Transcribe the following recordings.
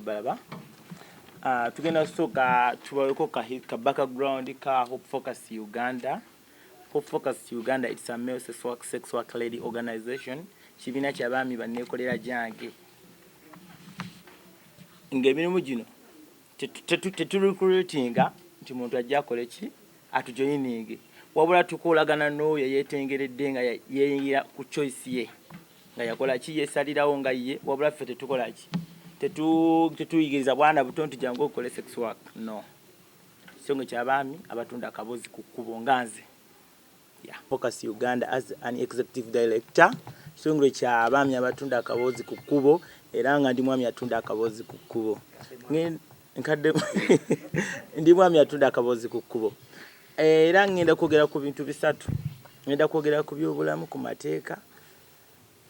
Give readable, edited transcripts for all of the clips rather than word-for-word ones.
Balaba. Tugenda soka tubaleko ka background ka Hope Focus Uganda. Hope Focus Uganda, it's a male sex work lady organization. Kibina ky'abaami banneekolera gyange. Ng'emirimu gino teturecruitinga nti muntu ajja akole ki atujoyininge. Wabula tukolagana n'oyo yeetengeredde nga yeeyingira ku choice ye. Nga yakola ki yeesalirawo nga ye, wabula ffe tetukola ki. Tetuyigiriza bwana buto nti jangu okole sex work. No. Kisonge ky'abaami abatunda akabozi ku kkubo nga nze. Yeah. Focus Uganda as an executive director. Kisonge ky'abaami abatunda akabozi ku kkubo era nga ndi mwami atunda akabozi ku kkubo. Nkadde ndi mwami atunda akabozi ku kkubo. Era ngenda kwogera ku bintu bisatu. Ngenda kwogera ku by'obulamu, ku mateeka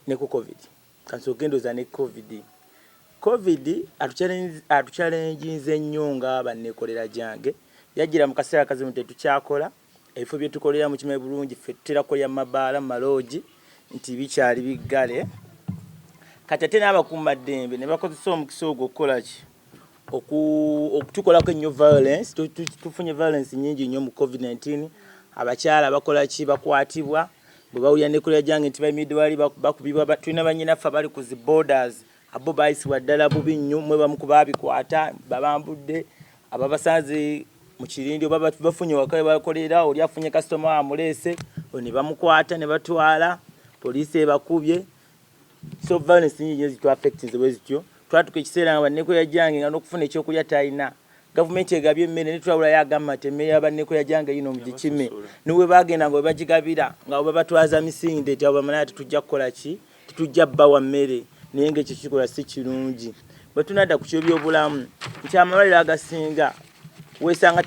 ne ku COVID. Kansooke ndoza ne COVID. COVID atuchallenginze nnyo nga banneekolera gyange. Yajjira mu kaseera kazimu tetukyakola. Ebifo bye tukolera mu kimanyi bulungi ffe tutera kolera mabaala maloogi nti bikyali biggale. Kati ate n'abakuumaddembe ne bakozesa omukisa ogwo okukola ki? Okutukolako ennyo violence. Tufunye violence nnyingi nnyo mu COVID-19. Abakyala bakola ki? Bakwatibwa. Bwe bawulira nneekolera gyange nti bayimiddwali bakubibwa. Tulina bannyinaffe abali ku zi borders. Abo bayisibwa ddala bubi nnyo, mwe bamu ku baabikwata babambudde, ababasanze mu kirindi oba bafunye waka bakolera, oli afunye customer amuleese, ne bamukwata ne batwala, poliisi ebakubye. So violence nyingi zitu affecting bwe zityo. Twatuka ekiseera nga banneekolera gyange nga n'okufuna ekyokulya talina. Gavumenti egabye emmere ne twabula yagamba emmere y'abanneekolera gyange yino mugikime. Niwe bagenda nga bagigabira nga bwe batwaza misinde eti abo bamala tetujja kukola ki? Tetujja bbawa mmere. Naye ng'ekyo kikola si kirungi. Bwe tunadda ku ky'ebyobulamu nti amalwaliro agasinga weesanga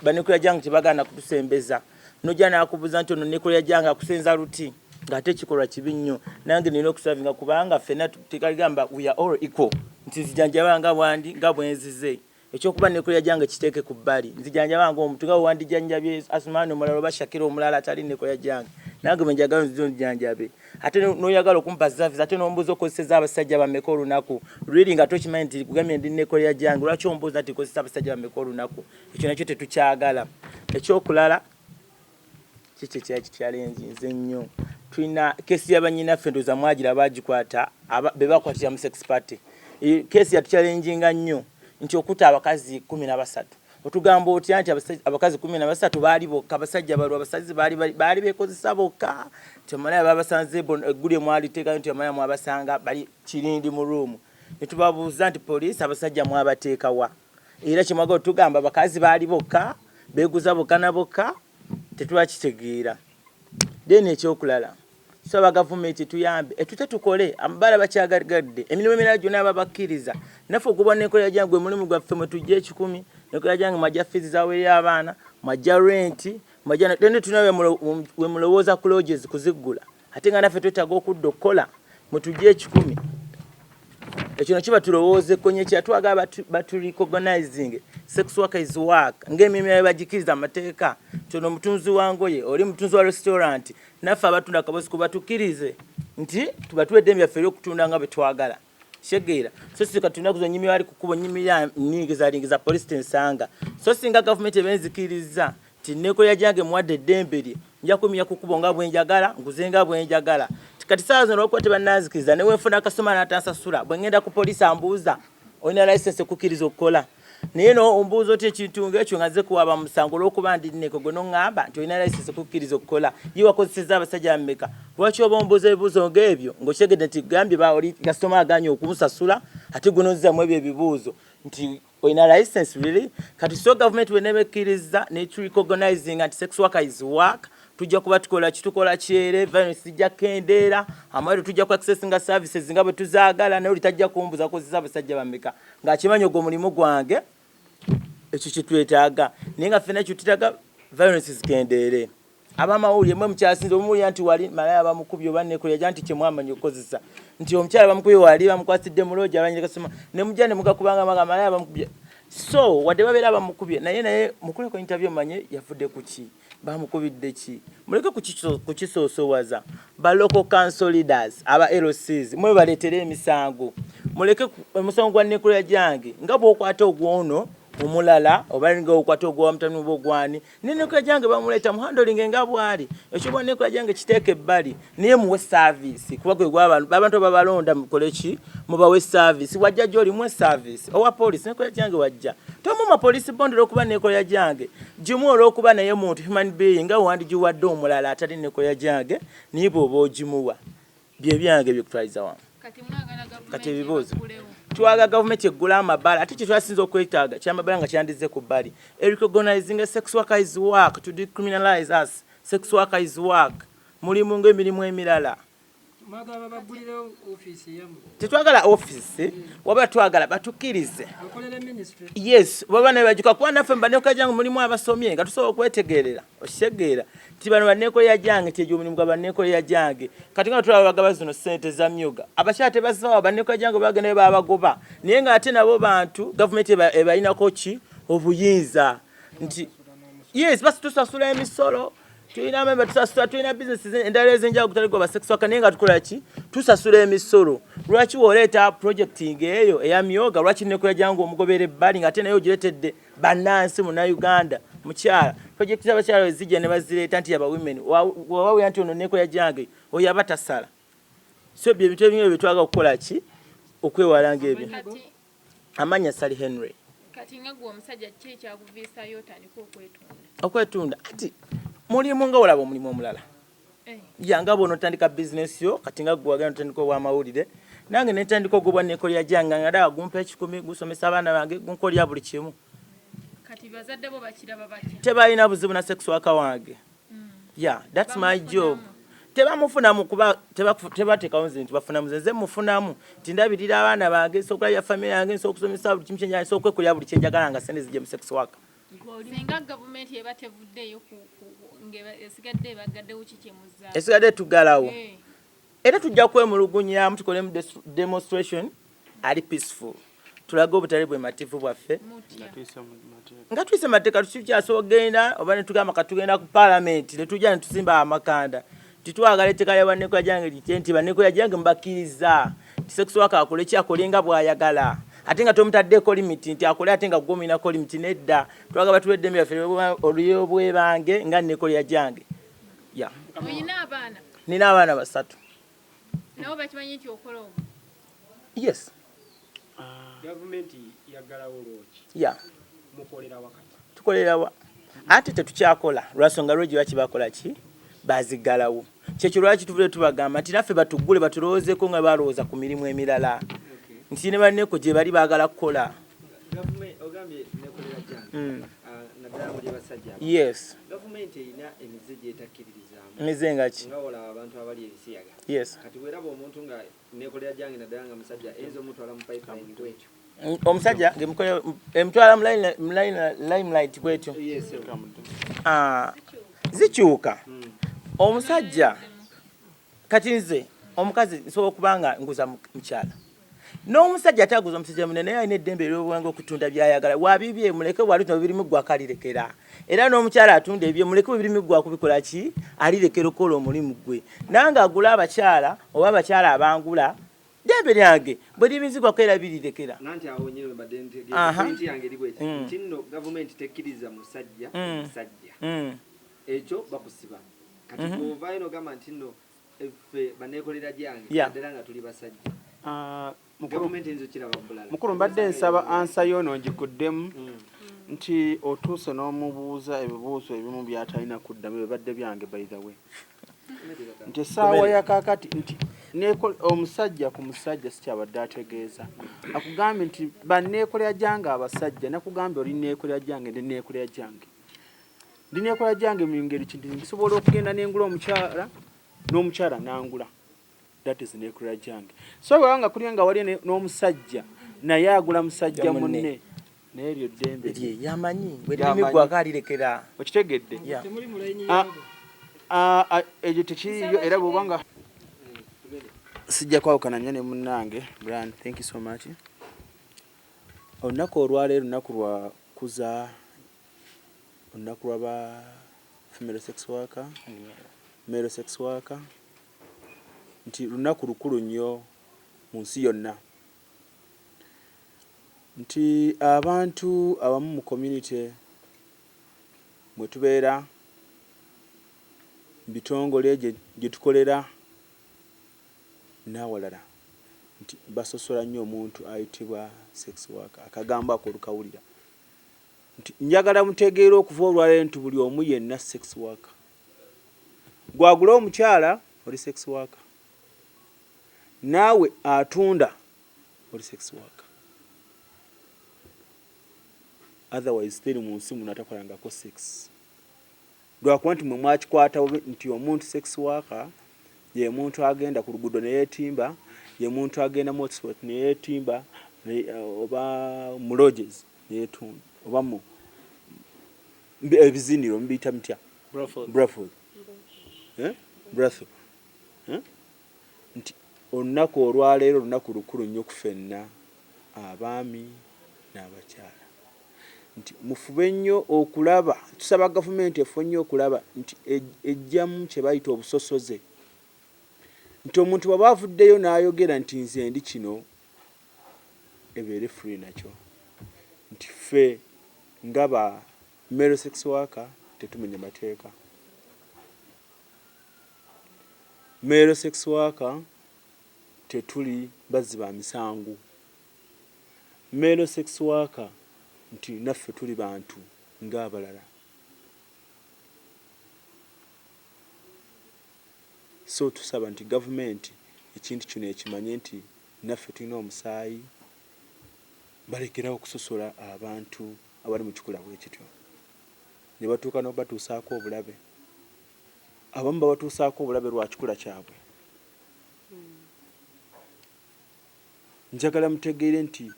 banneekolera gyange tebagaana kutusembeza. Nojja n'akubuuza nti ono nneekolera gyange akusenza luti ng'ate kikolwa kibi nnyo. Nange nina okusavinga kubanga ffenna tegaligamba we are all equal. Nti nzijanjaba nga bwandi nga bwenzize. Ekyokuba nneekolera gyange kiteeke ku bbali. Nzijanjaba ng'omuntu nga wandijanjabye Asumani omulala oba Shakira omulala atali nneekolera gyange. Nange bwe njagala nzijanjabe. Ate n'oyagala okumpa service ate n'ombuuza okozesa abasajja bammeka olunaku. Really nga tokimanyi nti kugambye ndi nneekolera gyange. Lwaki ombuuza nti kozesa abasajja bammeka olunaku? Ekyo nakyo tetukyagala. Ekyokulala kiki kyakityalenzinze nnyo. Tulina kesi y'abannyinaffe ndowooza mwagira baagikwata be bakwatira mu sex party. Kesi yatutyalenginga nnyo nti okutta abakazi 13. Otugamba otya nti abakazi 13 baali bokka, abasajja balwa, abasazi baali beekozesa bokka. Temala babasanze eggulye mwali teeka nti amaya mwabasanga bali kirindi mu room. Ne tubabuuza nti poliisi abasajja mwabateeka wa? Era kimwaga otugamba abakazi baali bokka, beeguza bokka na bokka, tetwakitegeera. Then ekyokulala. Saba gavumenti tuyambe etute tukole amabala bakyagagadde emirimu emirala gyonna babakkiriza naffe okuba nneekolera gyange mulimu gwaffe mwe tujja 10 nneekolera gyange mwajja fees zaweri abaana mwajja renti mwajja tende tunawe we mulowooza ku lodges kuziggula ate nga naffe twetaaga okudda okukola mwe tujja 10 ekyo nakiba tulowooze konye kyatwaga batu recognizing sex work is work ng'emirimu yawe bagikiriza amateeka tono mutunzi wangoye oli mutunzi wa restaurant naffe abatunda akabozi kuba tukkirize nti tuba tuwedde ebyaffe eby'okutunda nga bwe twagala kitegeera so si katunda kuzo nnyimiro ali ku kkubo nnyimiro nningiza poliisi tensanga so singa gavumenti ebenzikiriza nti nneekolera gyange muwadde eddembe lye nja kumenya ku kkubo nga bwenjagala nguze nga bwenjagala kati saa zino olwokuba tebannanzikiriza ne wenfuna akasoma n'atansasula bwe ngenda ku poliisi ambuuza olina license ekukkiriza okukola naye no ombuuza oti ekintu ng'ekyo nga nze kuwaaba musango olw'okuba ndi nneko gwe n'oŋŋamba nti olina license ekukkiriza okukola ye wakozesezza abasajja mmeka lwaki oba ombuuza ebibuuzo ng'ebyo ng'okitegedde nti gambye oli kasitoma aganye okumusasula ate gwe n'ozizzamu ebyo ebibuuzo nti olina license really kati so gavumenti bwe nebekkiriza ne recognizing nti sex work is work tujja kuba tukola kyere violence zijja kendeera amalwaliro tujja ku accessinga services nga bwe tuzaagala naye oli tajja kumbuza kozesa abasajja bammeka ng'akimanyi ogwo mulimu gwange ekyo kitwetaaga naye nga ffenna ekyo tutaaga violence zikendeere abamawulire mwe mukyasinze omuwulira nti wali malaya bamukubye oba nneekolera nti kyemwamanya okukozesa nti omukyala bamukubye wali bamukwasidde mu loogi abanyira kasoma ne mujja ne mugakubanga maga malaya bamukubye so wadde babeera bamukubye naye mukoleko interview manye yafudde ku ki bamukubidde ki muleke kukisoosowaza ba local council leaders aba LCs mwe baleetere emisango muleke omusango gwa Nekolera Jange nga bw'okwata ogwono omulala oba nga okwata ogwa mutani bw'ogwani ne Nekolera Jange bamuleeta mu handling nga bwali ekyo bwa Nekolera Jange kiteeke ebbali niye muwe service kuba gwe abantu babalonda mukole ki mubawe service wajja gy'oli muwe service owa police Nekolera Jange wajja tomuma police bond olw'okuba Nekolera Jange gimu olw'okuba naye muntu human being nga wandigiwadde omulala atali Nekolera Jange niye bw'oba ogimuwa bye byange byekutwaliza wamu kati ebibuuzo twaga gavumenti eggula amabala ate kye twasinza okwetaaga kyamabala nga kyandize ku bbali recognizing sex worker is work to decriminalize us sex worker is work mulimu ng'emirimu emirala tetwagala office waba twagala batukkirize yes baba naye bajuka kuba naffe Nekolera Jange mulimu abasomye nga tusobola okwetegerera okitegeera ti bano Nekolera Jange tyejo omulimu gwa Nekolera Jange kati nga tulaba bagaba zino ssente za myoga abakyala tebazibawa Nekolera Jange bagenda babagoba naye nga ate nabo bantu gavumenti ebalinako ki obuyinza nti yes basi tusasula emisolo tulina memba tusasula tulina businesses endala ezenjawulo kutali kwa sex worker naye nga tukola ki tusasula emisolo lwaki woleeta projecting eyo eya myoga lwaki Nekolera Jange omugobera ebbali nga ate naye ogiretedde bannansi mu Uganda mukyala project z'abakyala ezijja ne bazireeta nti yaba women wawawira nti ono Nekolera Jange oyo aba tasala so bye bintu ebimwe byetwaga okukola ki okwewalanga ebyo amanya Sally Henry kati nga gwe omusajja ki ekyakuviisayo otandika okwetunda ati mulimu nga olaba omulimu omulala yanga bono otandika business yo kati nga gwe wagenda otandika obwamawulire nange netandika ogwo bwa Nekolera Jange nga ddala gumpa ekikumi gusomesa abaana bange gunkolera buli kimu kati bazadde bo bakiraba batya tebalina buzibu na sex worker wange yeah that's my job tebamufunamu kuba tebateekawo nti bafunamu nze mufunamu nti ndabirira abaana bange sokulabya family yange sokusomesa buli kimu kyenjagala sokwekolera buli kyenjagala nga sente zijje mu sex worker singa gavumenti eba tevuddeyo esigadde ebagaddewo kikyemuza esigadde tugalawo era tujja kwemulugunyamu tukole mu demonstration ali peaceful tulaga obutale bwemativu bwaffe nga tuyise mateeka tukyasobola okugenda oba netugamba katugenda ku parliament netujja netusimba amakanda titwagala etteeka lya Nekolera Jange litye nti Nekolera Jange mubakkiriza sex worker akole kyakolenga bw'ayagala ate nga tomutaddeko limiti nti akole ate nga gwominako limiti nedda twagala tuwedde byaffe oluyo bwebange nga Nekolera Jange oyina abaana nina abaana 3 nabo bakimanyi nti okola obwo yes gavumenti yagalawo lwoki mukolera wakati tukolera wa ate tetukyakola lwasonga lwogi bakibakola ki bazigalawo kyekyo lwaki tuvule tubagamba nti naffe batugule batulowoozeeko nga balowooza ku mirimu emirala nti ne banneko gye bali baagala kukola ogambye Nekolera Jange naddala muli basajja yes gavumenti erina emize gyetakkiririzaamu emize nga ki nga olaba abantu abali ebisiyaga yes kati bweraba omuntu nga Nekolera Jange naddala nga musajja eyinza omutwala mu pipeline bwetyo omusajja emutwala mu limelight bwetyo zikyuka omusajja kati nze omukazi nsobola okubanga nguza mukyala n'omusajja ataguza omusajja munene naye alina eddembe ery'obwangu okutunda byayagala wabibye muleke bwali tuna bibirimu gwa kalirekera era n'omukyala atunda ebyo muleke bibirimu gwa kubikola ki alirekera okola omulimu gwe nange agula abakyala oba abakyala abangula dembe lyange bwe libizigwa kwera birirekera nanti awo nyewe badde nti yange libweki nti nno gavumenti tekkiriza musajja ekyo bakusiba kati kuva ino gamba nti nno effe Nekolera Jange naddala nga tuli basajja gavumenti nzo kiraba bulala mukulu mbadde nsaba ansayo ngikuddemu nti otuuse n'omubuuza ebibuuzo ebimu byatalina kuddamu bibadde byange by the way nti essaawa yakakati nti omusajja ku musajja sikyabadde ategeeza akugambye nti Nekolera Jange abasajja nakugambye oli Nekolera Jange ndi Nekolera Jange ndi Nekolera Jange mu ngeri kinti nsobola okugenda n'engula omukyala n'omukyala nangula that is Nekolera Jange so wanga kuli nga wali n'omusajja naye agula musajja munne naye eryo ddembe yamanyi bwe limigwa kalirekera okitegedde ekyo tekiriyo era bw'obanga sijja kwawukana nnyo ne munnange Brian thank you so much olunaku olwaleero lunaku lwa kuza olunaku lwaba female sex worker male sex worker nti lunaku lukulu nnyo mu nsi yonna nti abantu abamu mu community mwe tubeera bitongole gye tukolera n'awalala nti basosola nnyo omuntu ayitibwa sex worker. Akagambo ako olukawulira nti njagala mutegeera okuva olwaleero nti buli omu yenna sex worker. Gwagula omukyala oli sex worker, naawe atunda oli sex worker. Otherwise teri mu nsi muno atakolangako sex. Lwakuba nti mwe mwakikwatawo nti omuntu sex worker ye muntu agenda ku luguudo ne yeetimba, ye muntu agenda mu hotspot ne yeetimba, oba mu lodges ne yeetunda, oba mu ebiziniro mubiyita mutya? Brothel. Brothel. Nti olunaku olwaleero lunaku lukulu nnyo ku ffenna abaami n'abakyala. Nti mufube nnyo okulaba, tusaba gavumenti efube nnyo okulaba nti ejjamu kye bayita obusosoze. Nti omuntu bw'aba avuddeyo n'ayogera nti nze ndi kino, ebeere free nakyo. Nti ffe nga ba male sex worker tetumenya mateeka. Male sex worker tetuli bazzi ba misango. Male sex worker nti naffe tuli bantu ng'abalala. So tusaba nti gavumenti ekintu kino ekimanye nti naffe tulina omusaayi, balekerawo okusosola abantu abali mu kikula bwe kityo. Ne batuuka n'obatuusaako obulabe. Abamu babatuusaako obulabe lwa kikula kyabwe. Njagala mutegeere nti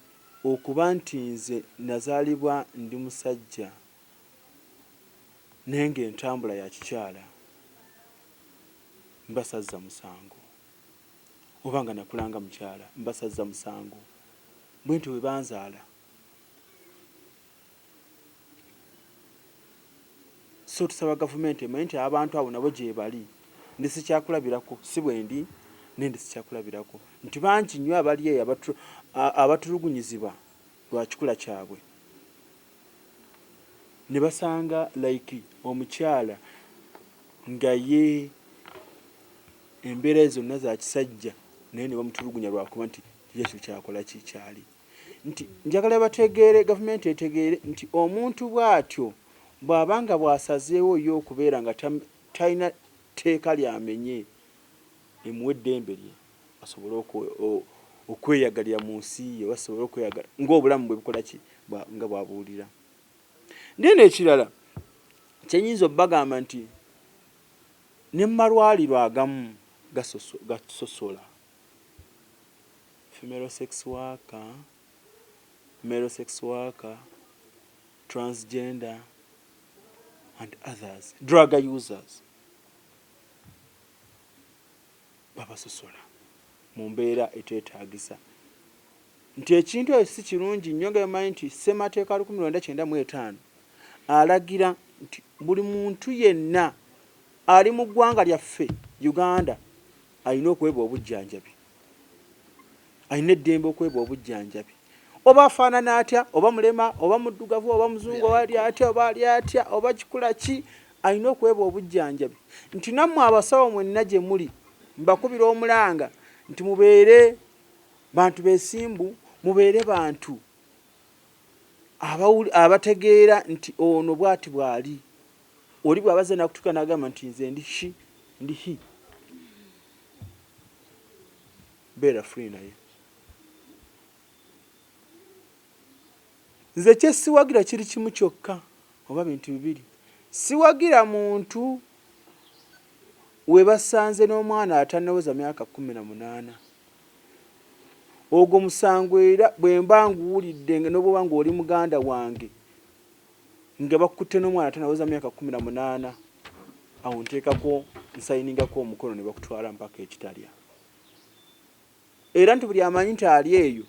okuba nti nze nazaalibwa ndi musajja naye ng'entambula ya kikyala, mbasazza musango. Oba nga nakulanga mukyala, mbasazza musango. Bwe nti bwe banzaala. So tusaba gavumenti emanyi nti abantu abo nabo gye bali. Ndi sikyakulabirako, si bwe ndi, nendi sikyakulabirako. Nti bangi nnyo abali eyo abatulugunyizibwa lwa kikula kyabwe. Ne basanga like omukyala nga ye embeera zonna za kisajja naye ne bamutulugunya lwakuba nti ekyo kyakola kikyali. Nti njagala bategeere, gavumenti etegeere nti omuntu bw'atyo bw'abanga bw'asazeewo yo okubeera nga talina tteeka lyamenye, emuwa eddembe lye asobole okweyagalira mu nsi ye, basobole okweyagala ng'obulamu bwe bukola ki nga bw'abuulira. Ndeeno ekirala kyenyinza obbagamba nti ne mu malwaliro agamu gasosola. Female sex worker, male sex worker, transgender and others, drug users, babasosola mu mbeera eteetaagisa. Nti ekintu ekyo si kirungi nnyo nga bamanyi nti ssemateeka 1995 alagira nti buli muntu yenna ali mu ggwanga lyaffe Uganda alina okuweebwa obujjanjabi, alina eddembe okuweebwa obujjanjabi. Oba afaanana atya, oba mulema, oba muddugavu, oba muzungu, oba ali atya, oba ali atya, oba kikula ki, alina okuweebwa obujjanjabi. Nti nammwe abasawo mwenna gye muli mbakubira omulanga nti mubeere bantu beesimbu, mubeere bantu abategeera nti ono bw'ati bw'ali. Oli bw'abaze nakutuka n'agamba nti nze ndi hi, beera free naye. Nze kye siwagira kiri kimu kyokka oba bintu bibiri. Siwagira muntu we basanze n'omwana atannaweza myaka 18. Ogwo musango era bwe mba nguwulidde n'obuba ng'oli muganda wange nga bakutte n'omwana atannaweza myaka 18, awo nteekako nsayiningako omukono ne bakutwala mpaka ekitalya. Era nti buli amanyi nti ali eyo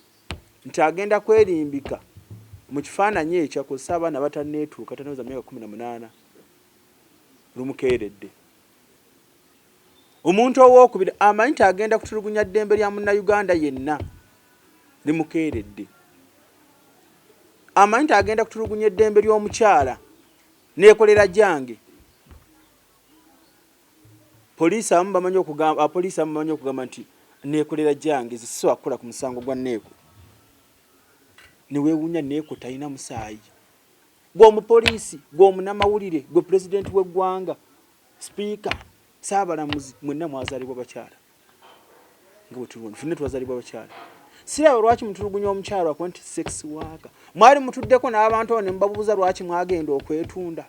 nti agenda kwerimbika mu kifaananyi ekyo akozesa abaana batanneetuuka atannaweza myaka 18 lumukeeredde. Omuntu owookubiri amanyi nti agenda kutulugunya ddembe lya Munnayuganda yenna limukeeredde. amanyi nti agenda kutulugunya eddembe ly'omukyala neekolera jange. Poliisi abamu bamanyi okugamba nti neekolera jange zisisobola kukola ku musango gwa Neeko. Ne weewuunya Neeko talina musaayi. Gwe omupoliisi, gwe omunnamawulire, gwe pulezidenti w'eggwanga, sipiika, saabalamuzi, mwenna mwazaalibwa bakyala. Nga bwe tubona ffenna twazaalibwa bakyala. Siraba lwaki mutulugunya omukyala wakuba nti sex worker. Mwali mutuddeko n'abantu abo ne mubabuuza lwaki mwagenda okwetunda.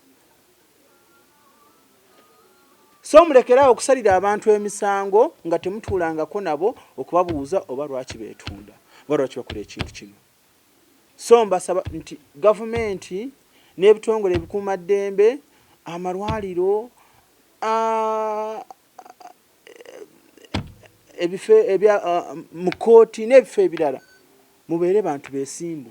So mulekerawo okusalira abantu emisango nga temutuulangako nabo okubabuuza oba lwaki beetunda oba lwaki bakola ekintu kino. So mbasaba nti gavumenti n'ebitongole ebikuumaddembe, amalwaliro, ebifo ebya mu kkooti n'ebifo ebirala mubeere bantu beesimbu,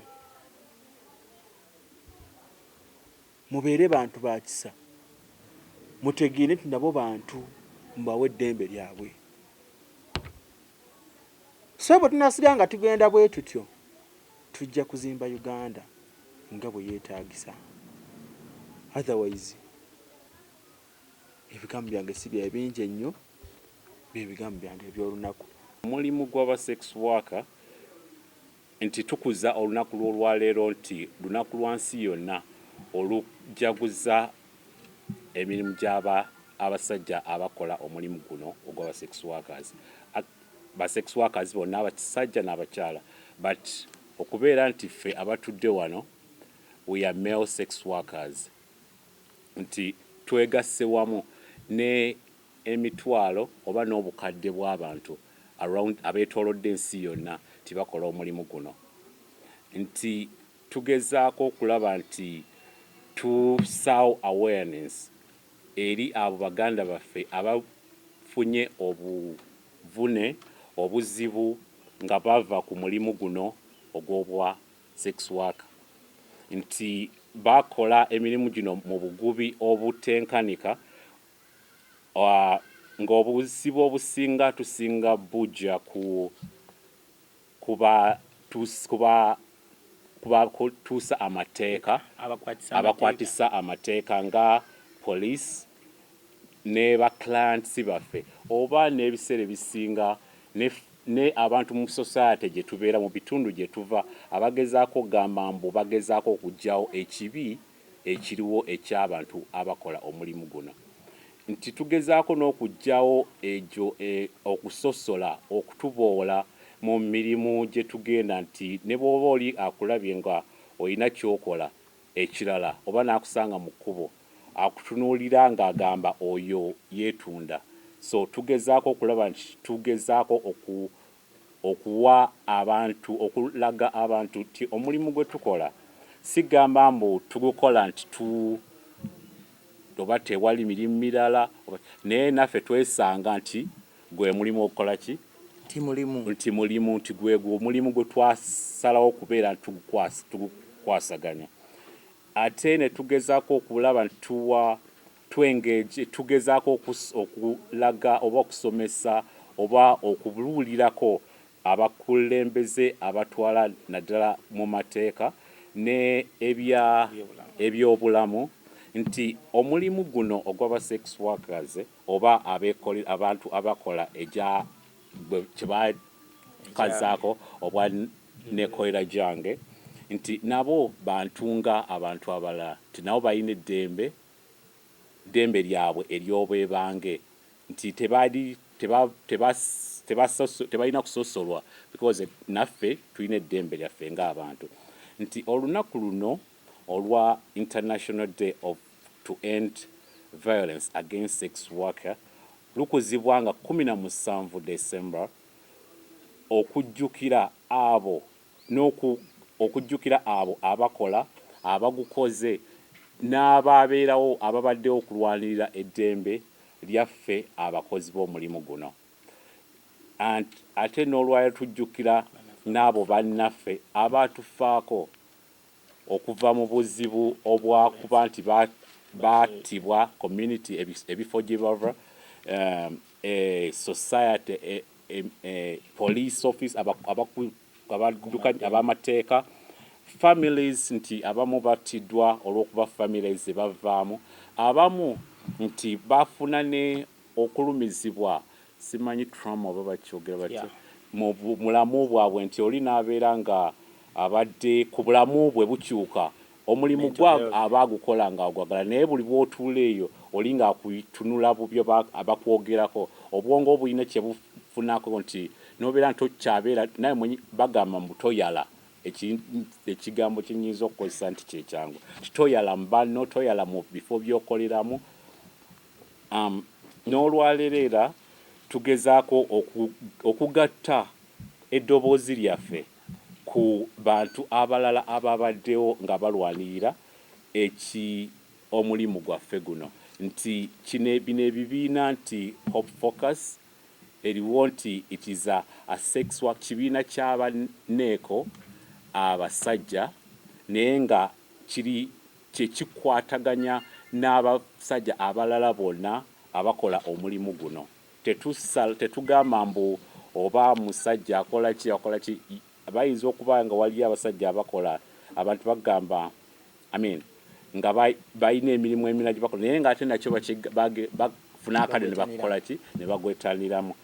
mubeere bantu ba kisa, mutegeere nti nabo bantu mbawe eddembe lyabwe. So bwe tunasiga nga tugenda bwe tutyo tujja kuzimba Uganda nga bwe yeetaagisa. Otherwise ebigambo byange si bya bingi ennyo, by'ebigambo byange eby'olunaku. Omulimu gw'aba sex worker nti tukuza olunaku lw'olwaleero nti lunaku lwa nsi yonna olujaguza emirimu abasajja abakola omulimu guno ogw'aba sex workers. Ba sex workers bonna abasajja n'abakyala, but okubeera nti ffe abatudde wano we are male sex workers, nti twegasse wamu ne emitwalo oba n'obukadde bw'abantu around abeetoolodde ensi yonna tibakola omulimu guno, nti tugezaako okulaba nti tusaawo awareness eri abo baganda baffe abafunye obuvune obuzibu nga bava ku mulimu guno ogw'obwa sex worker, nti bakola emirimu gino mu bugubi obutenkanika, ng'obuzibu obusinga tusinga bujja kutuusa amateeka, abakwatisa amateeka nga police ne ba clients baffe, oba n'ebiseera ebisinga ne abantu mu society gye tubeera mu bitundu gye tuva abagezaako gamba mbu bagezaako okuggyawo ekibi ekiriwo eky'abantu abakola omulimu guno, nti tugezaako n'okuggyawo egyo okusosola okutuboola mu mirimu gye tugenda, nti ne bw'oba oli akulabye nga olina ky'okola ekirala oba n'akusanga mu kkubo akutunuulira ng'agamba oyo yeetunda. So tugezaako okulaba nti tugezaako okuwa abantu, okulaga abantu nti omulimu gwe tukola sigamba mbu tugukola nti oba tewali mirimu mirala, naye naffe twesanga nti gwe mulimu okukola ki? Nti mulimu, nti gwegwo omulimu gwe twasalawo okubeera tugukwasaganya. Ate ne tugezaako okulaba nti twengeje, tugezaako okulaga oba okusomesa oba okubuulirako abakulembeze abatwala naddala mu mateeka ne ebyobulamu nti omulimu guno ogw'aba sex workers oba abantu abakola kyebakazaako obwa neekolera gyange, nti nabo bantunga abantu abalala, nti nabo balina eddembe lyabwe ery'obwebange, nti tebalina kusosolwa because naffe tulina eddembe lyaffe ng'abantu, nti olunaku luno olwa International Day to End Violence Against Sex Worker lukuzibwa nga 17 December okujjukira abo abakola abagukoze n'ababeerawo ababaddewo okulwanirira eddembe lyaffe abakozi b'omulimu guno, ate n'olwaleero tujjukira n'abo bannaffe abaatufaako okuva mu buzibu obwakuba nti battibwa community ebifo gye bava, society, police office, abamateeka, families nti abamu battiddwa olw'okuba families ze bavaamu, abamu nti bafuna ne okulumizibwa, simanyi trauma oba bakyogera batya, mu mulamu bwabwe nti oli n'abeera nga abadde ku bulamu bwe bukyuka, omulimu gwa abagukola nga agwagala, naye buli bw'otuula eyo oli ng'akutunula bubyo abakwogerako, obwongo obulina kye bufunako nti n'obeera ntokyabeera naye bagamba mbu toyala. Ekigambo kinyinza okukozesa nti kyekyangu, toyala mu banno, toyala mu bifo by'okoleramu. N'olwaleero era tugezaako okugatta eddoboozi lyaffe ku bantu abalala ababaddewo nga balwanirira omulimu gwaffe guno, nti bino ebibiina nti Hope Focus eriwo nti it is a sex work, kibiina ky'abaneeko abasajja naye nga kyekikwataganya n'abasajja abalala bonna abakola omulimu guno. Tetugamba mbu oba musajja akola ki, bayinza okuba nga waliyo abasajja abakola, abantu bagamba nga balina emirimu emirala gye bakola naye ng'ate nakyo bafuna akade ne bakola ki, ne bagwetaniramu.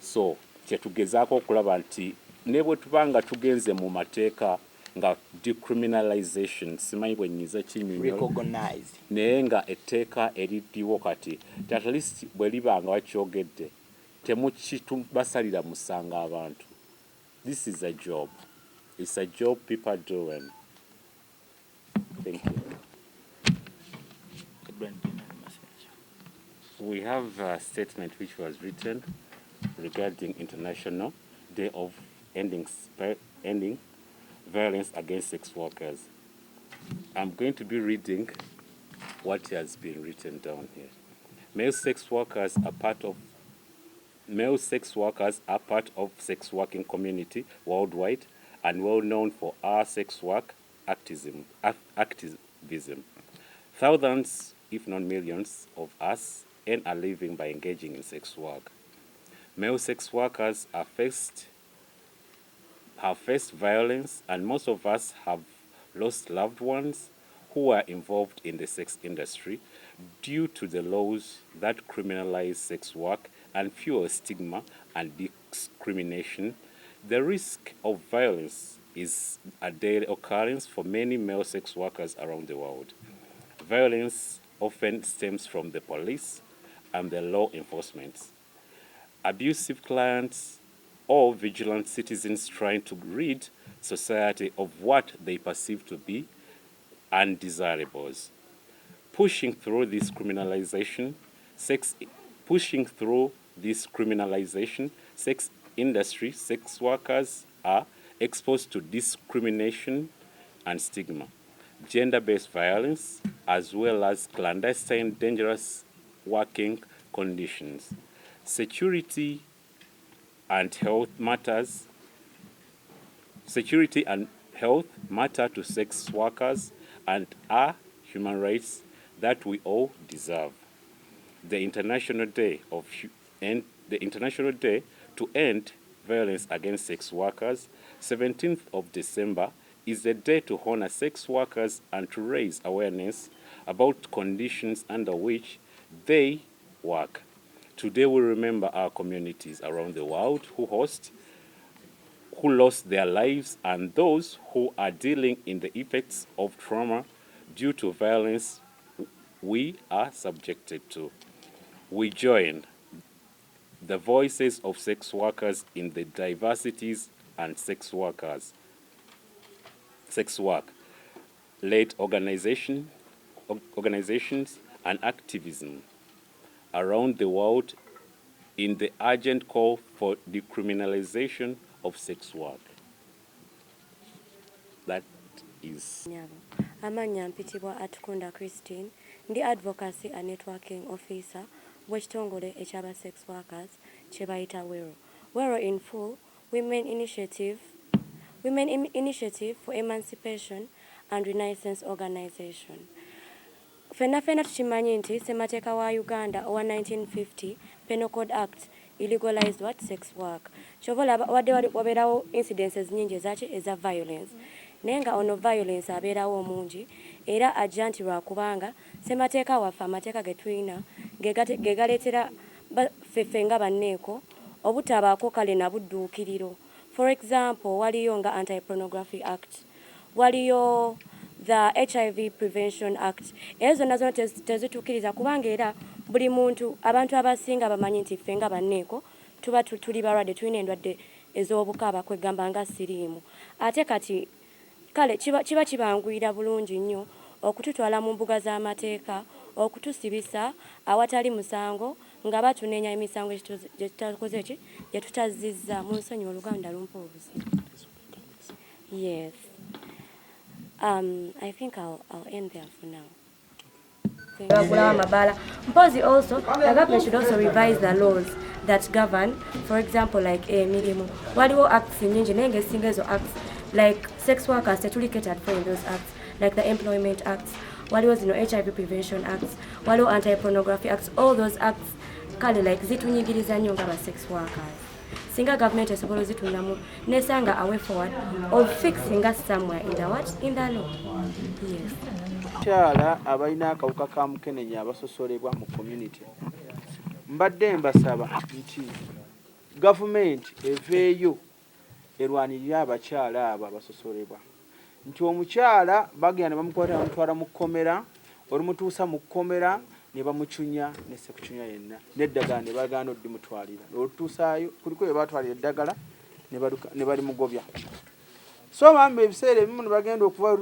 So kyetugezaako okulaba nti ne bwe tuba nga tugenze mu mateeka nga decriminalization, simanyi bwe nyiza kinnyonnyola, naye nga etteeka eriddiwo kati at least bwe liba nga bakyogedde temukitubasalira musanga abantu. This is a job. It's a job people are doing. Thank you. We have a statement which was written regarding International Day of Ending Violence Against Sex Workers. I'm going to be reading what has been written down here. Male sex workers are part of sex working community worldwide and well known for our sex work activism. Thousands, if not millions, of us earn a living by engaging in sex work. Male sex workers have faced violence, and most of us have lost loved ones who are involved in the sex industry due to the laws that criminalize sex work and fuel stigma and discrimination. The risk of violence is a daily occurrence for many male sex workers around the world. Violence often stems from the police and the law enforcement, abusive clients, or vigilant citizens trying to rid society of what they perceive to be undesirables. Pushing through this criminalization, sex industry, sex workers are exposed to discrimination and stigma, gender-based violence, as well as clandestine, dangerous working conditions. Security and health matter to sex workers and are human rights that we all deserve. The International Day to End Violence Against Sex Workers, 17th of December, is a day to honor sex workers and to raise awareness about conditions under which they work. Today we remember our communities around the world who lost their lives and those who are dealing in the effects of trauma due to violence we are subjected to. We join the voices of sex workers in the diversities and sex work-led organizations and activism around the world in the urgent call for decriminalization of sex work. That is. Amanya mpitibwa Atukunda Christine, ndi advocacy and networking officer w'ekitongole eky'aba sex workers kye bayita WERO. WERO in full, Women Initiative for Emancipation and Renaissance Organization. Fena tukimanyi nti ssemateeka wa Uganda owa 1950 Penal Code Act illegalized what sex work. Kyova wadde wabeerawo incidences nyingi eza violence. naye nga ono violence abeerawo omungi era ajja nti lwakubanga ssemateeka waffe amateeka ge tulina ge galeetera ffeffe nga banneeko obutabaako kale na budduukiriro. For example, waliyo nga Anti-Pornography Act, waliyo the HIV Prevention Act. Ezo zonna zonna tezituukiriza kubanga era buli muntu abantu abasinga bamanyi nti ffe nga banneeko tuba tuli balwadde, tulina endwadde ez'obukaaba kwegamba nga siriimu. Ate kati kale kiba kibanguyira bulungi nnyo okututwala mu mbuga z'amateeka okutusibisa awatali musango nga batunenya emisango gye tutakoze ki gye tutazizza mu nsonyi Oluganda lumpa obuzima. Yes. I think I'll end there for now. Also, the government should also revise the laws that govern, for example, like mirimu. Waliwo acts nyingi nenge singezo acts like sex workers tetuli catered for in those acts, like the Employment Acts, waliwo zino HIV Prevention Acts, waliwo Anti-Pornography Acts. All those acts kale like zitunyigiriza nnyo nga sex workers. Singa government esobola zitunamu nesanga a way forward of fixing us somewhere in the what? In the law. Yes. Kyala abalina akawuka ka mukenenya abasosolebwa mu community. Mbadde mbasaba nti government eveeyo erwanirira abakyala abo abasosolebwa. Nti omukyala bagenda bamukwata bamutwala mu kkomera, olumutuusa mu kkomera ne bamucunya ne sekucunya yenna n'eddagala ne bagaana oddimutwalira. Olutuusaayo kuliko bye baatwalira eddagala ne balimugobya. So bambe ebiseera ebimu ne bagenda okuva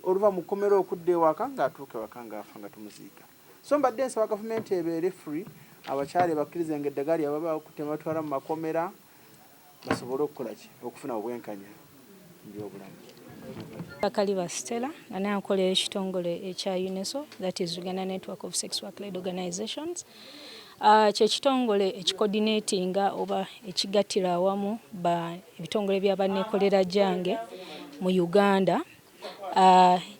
oluva mu kkomera okudda ewaka ng'atuuka ewaka ng'afa nga tumuziika. So mbadde nsaba gavumenti ebeere free, abakyala bakkirize ng'eddagala lyabwe baakutta batwala mu makomera basobole okukola ki okufuna obwenkanya mu byobulamu. Kaliba Stella, and I am calling Chitongole UNESO, that is Uganda Network of Sex Work-led Organizations. Chitongole coordinating oba ekigatira awamu ba ebitongole by'abanneekolera jange mu Uganda.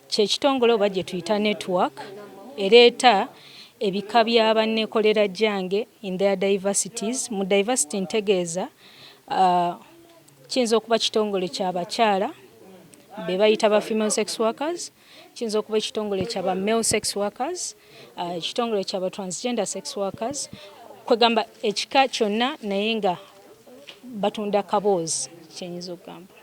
Chitongole oba gye tuyita network ereeta ebika by'abanneekolera jange in their diversities. Mu diversity ntegeeza kiyinza okuba kitongole ky'abakyala be bayita ba female sex workers, kiyinza okuba ekitongole ky'aba male sex workers, ekitongole ky'aba transgender sex workers, kwegamba ekika kyonna naye nga batunda kaboozi kyenyinza okugamba.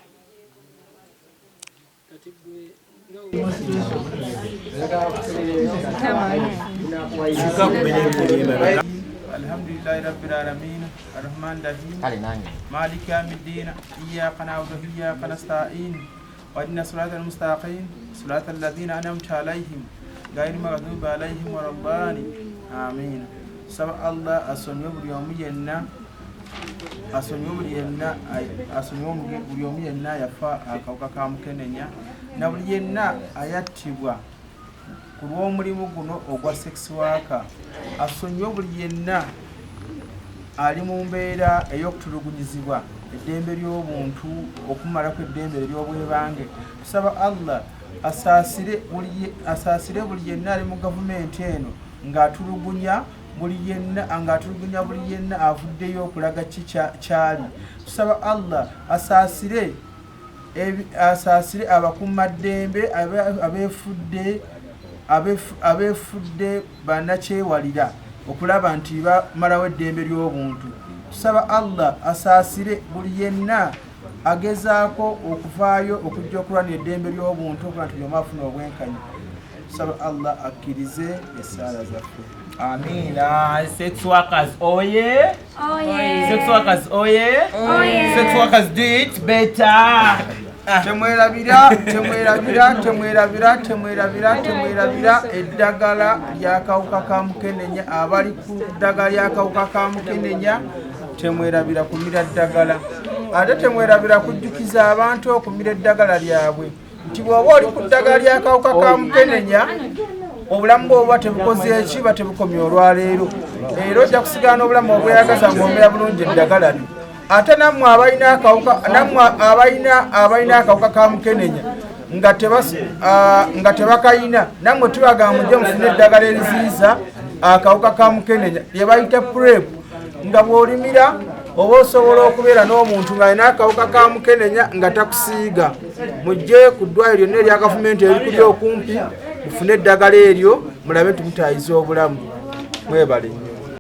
Alhamdulillahi rabbil alamin arrahmanir rahim maliki yawmiddin iyyaka na'budu wa iyyaka nasta'in واهدنا الصراط المستقيم صراط الذين أنعمت عليهم غير المغضوب عليهم ولا الضالين آمين. سبح الله أسنيو بريومينا yafa akawuka ka mukenenya na buli yenna ayattibwa ku lw'omulimu guno ogwa sex worker. Asonyiwe buli yenna ali mu mbeera ey'okutulugunyizibwa eddembe ly'obuntu okumalako eddembe ery'obwebange. Tusaba Allah asaasire buli yenna ali mu gavumenti eno ng'atulugunya buli yenna avuddeyo okulaga kyali. Tusaba Allah asaasire abakuumaddembe abeefudde bannakyewalira okulaba nti bamalawo eddembe ly'obuntu. Tusaba Allah asaasire buli yenna agezaako okuvaayo okujja okulwanira eddembe ly'obuntu okuba nti byonna afuna obwenkanya. Tusaba Allah akkirize essaala zaffe. Amina. Sex workers, oh yeah? Oh yeah. Sex workers, oh yeah? Oh yeah. Sex workers do it better. Temwerabira eddagala ly'akawuka ka mukenenya. Abali ku ddagala ly'akawuka ka mukenenya temwerabira kumira ddagala, ate temwerabira kujjukiza abantu okumira eddagala lyabwe nti bw'oba oli ku ddagala ly'akawuka ka mukenenya obulamu bw'oba tebukoze eki tebukomye olwaleero. Leero ojja kusigana obulamu obweyagaza ng'omera bulungi eddagala lyo. Ate nammwe abalina akawuka ka mukenenya nga tebakayina, nammwe tubagamba mujje mufune eddagala eriziyiza akawuka ka mukenenya lye bayita PrEP, nga bw'olimira oba osobola okubeera n'omuntu ng'alina akawuka ka mukenenya nga takusiiga mujje ku ddwaliro lyonna erya gavumenti erikuli okumpi mufune eddagala eryo mulabe tumutaayiza obulamu mwebale nnyo